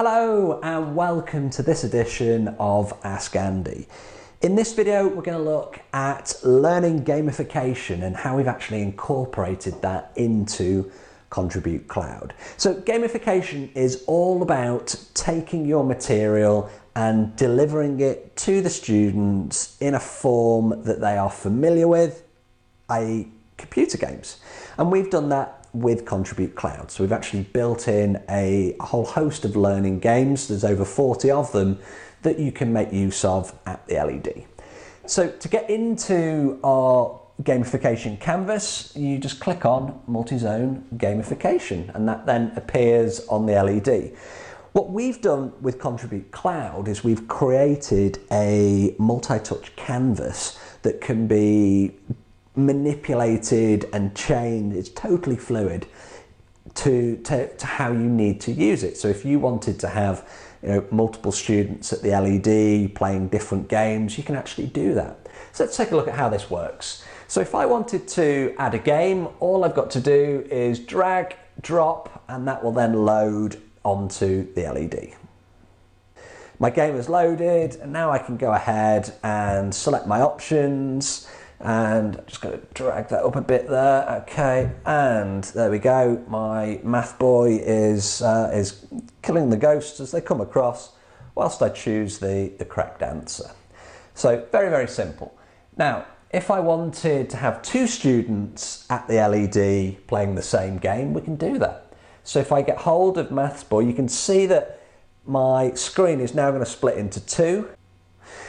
Hello and welcome to this edition of Ask Andy. In this video we're going to look at learning gamification and how we've actually incorporated that into Contribute Cloud. So gamification is all about taking your material and delivering it to the students in a form that they are familiar with, i.e. computer games. And we've done that with Contribute Cloud. So we've actually built in a whole host of learning games. There's over 40 of them that you can make use of at the LED. So to get into our gamification canvas, you just click on Multi Zone Gamification and that then appears on the LED. What we've done with Contribute Cloud is we've created a multi-touch canvas that can be manipulated and changed. It's totally fluid to how you need to use it. So if you wanted to have multiple students at the LED playing different games, you can actually do that. So let's take a look at how this works. So if I wanted to add a game, all I've got to do is drag, drop, and that will then load onto the LED. My game is loaded, and now I can go ahead and select my options. And I'm just going to drag that up a bit there, okay, and there we go. My math boy is killing the ghosts as they come across, whilst I choose the correct answer. So very, very simple. Now, if I wanted to have two students at the LED playing the same game, we can do that. So if I get hold of maths boy, you can see that my screen is now going to split into two.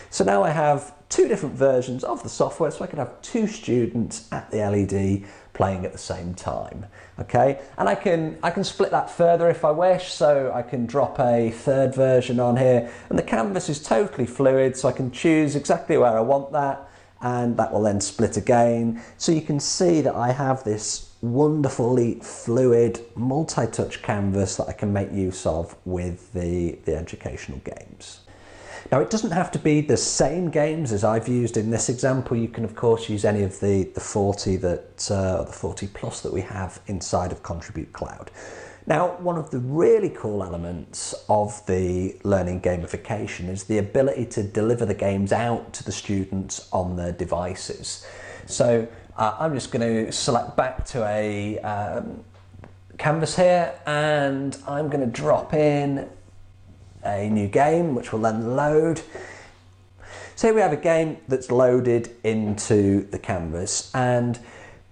So now I have two different versions of the software, so I can have two students at the LED playing at the same time. Okay, and I can split that further if I wish, so I can drop a third version on here, and the canvas is totally fluid, so I can choose exactly where I want that, and that will then split again. So you can see that I have this wonderfully fluid multi-touch canvas that I can make use of with the educational games. Now, it doesn't have to be the same games as I've used in this example. You can, of course, use any of the 40 the 40 plus that we have inside of Contribute Cloud. Now, one of the really cool elements of the learning gamification is the ability to deliver the games out to the students on their devices. So I'm just going to select back to a canvas here, and I'm going to drop in a new game which will then load. So here we have a game that's loaded into the canvas, and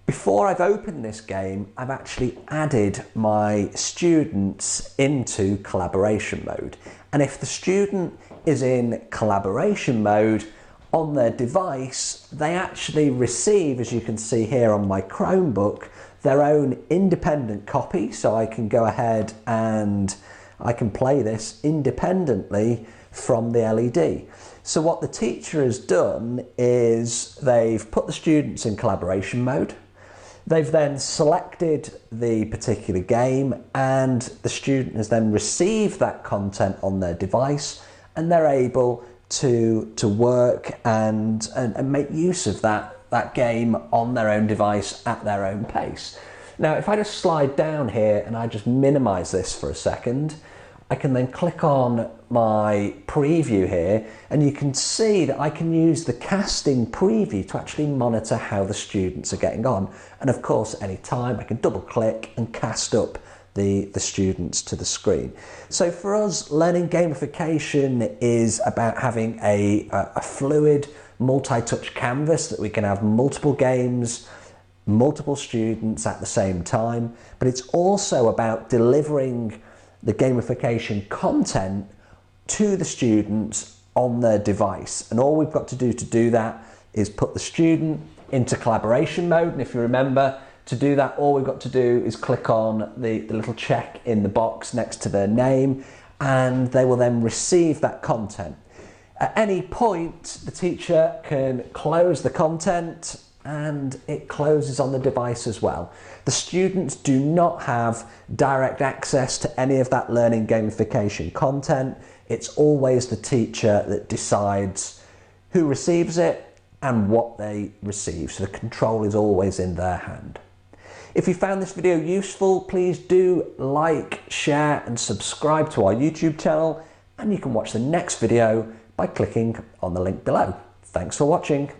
before I've opened this game I've actually added my students into collaboration mode, and if the student is in collaboration mode on their device, they actually receive, as you can see here on my Chromebook, their own independent copy. So I can go ahead and I can play this independently from the LED. So what the teacher has done is they've put the students in collaboration mode. They've then selected the particular game, and the student has then received that content on their device, and they're able to work and make use of that game on their own device at their own pace. Now, if I just slide down here and I just minimize this for a second, I can then click on my preview here, and you can see that I can use the casting preview to actually monitor how the students are getting on. And of course, anytime I can double click and cast up the students to the screen. So for us, learning gamification is about having a fluid multi-touch canvas that we can have multiple games, multiple students at the same time, but it's also about delivering the gamification content to the students on their device. And all we've got to do that is put the student into collaboration mode. And if you remember, to do that, all we've got to do is click on the little check in the box next to their name, and they will then receive that content. At any point, the teacher can close the content, and it closes on the device as well. The students do not have direct access to any of that learning gamification content. It's always the teacher that decides who receives it and what they receive. So the control is always in their hand. If you found this video useful, please do like, share and subscribe to our YouTube channel, and you can watch the next video by clicking on the link below. Thanks for watching.